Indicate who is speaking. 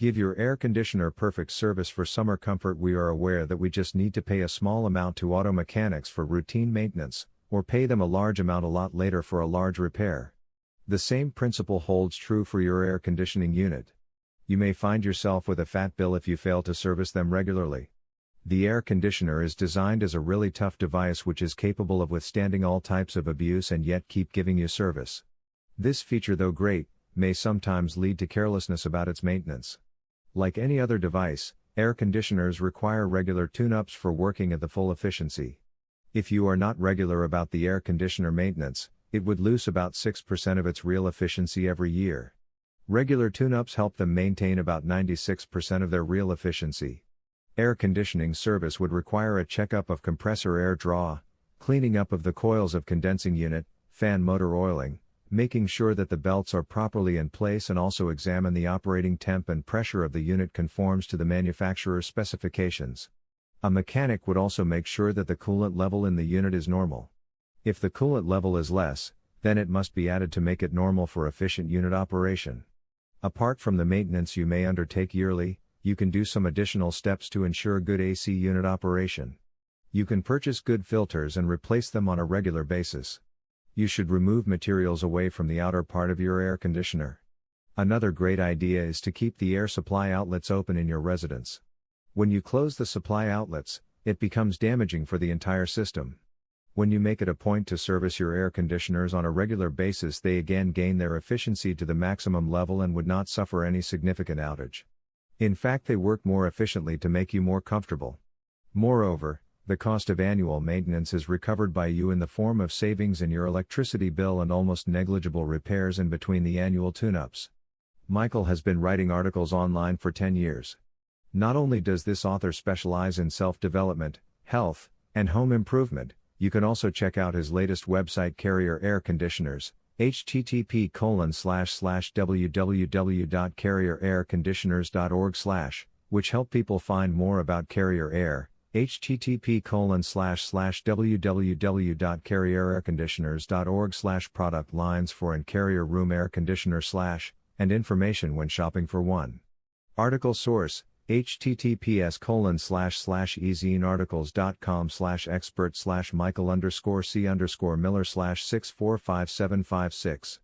Speaker 1: Give your air conditioner perfect service for summer comfort. We are aware that we just need to pay a small amount to auto mechanics for routine maintenance, or pay them a large amount a lot later for a large repair. The same principle holds true for your air conditioning unit. You may find yourself with a fat bill if you fail to service them regularly. The air conditioner is designed as a really tough device which is capable of withstanding all types of abuse and yet keep giving you service. This feature, though great, may sometimes lead to carelessness about its maintenance. Like any other device, air conditioners require regular tune-ups for working at the full efficiency. If you are not regular about the air conditioner maintenance, it would lose about 6% of its real efficiency every year. Regular tune-ups help them maintain about 96% of their real efficiency. Air conditioning service would require a checkup of compressor air draw, cleaning up of the coils of condensing unit, fan motor oiling, making sure that the belts are properly in place, and also examine the operating temp and pressure of the unit conforms to the manufacturer's specifications. A mechanic would also make sure that the coolant level in the unit is normal. If the coolant level is less, then it must be added to make it normal for efficient unit operation. Apart from the maintenance you may undertake yearly, you can do some additional steps to ensure good AC unit operation. You can purchase good filters and replace them on a regular basis. You should remove materials away from the outer part of your air conditioner. Another great idea is to keep the air supply outlets open in your residence. When you close the supply outlets, it becomes damaging for the entire system. When you make it a point to service your air conditioners on a regular basis, they again gain their efficiency to the maximum level and would not suffer any significant outage. In fact, they work more efficiently to make you more comfortable. Moreover, the cost of annual maintenance is recovered by you in the form of savings in your electricity bill and almost negligible repairs in between the annual tune-ups. Michael has been writing articles online for 10 years. Not only does this author specialize in self-development, health, and home improvement, you can also check out his latest website, Carrier Air Conditioners, http://www.carrierairconditioners.org/, which help people find more about Carrier Air, http://www.carrierairconditioners.org/product lines for and Carrier room air conditioner/ and information when shopping for one. Article source, https://ezinearticles.com/expert/Michael_C_Miller/645756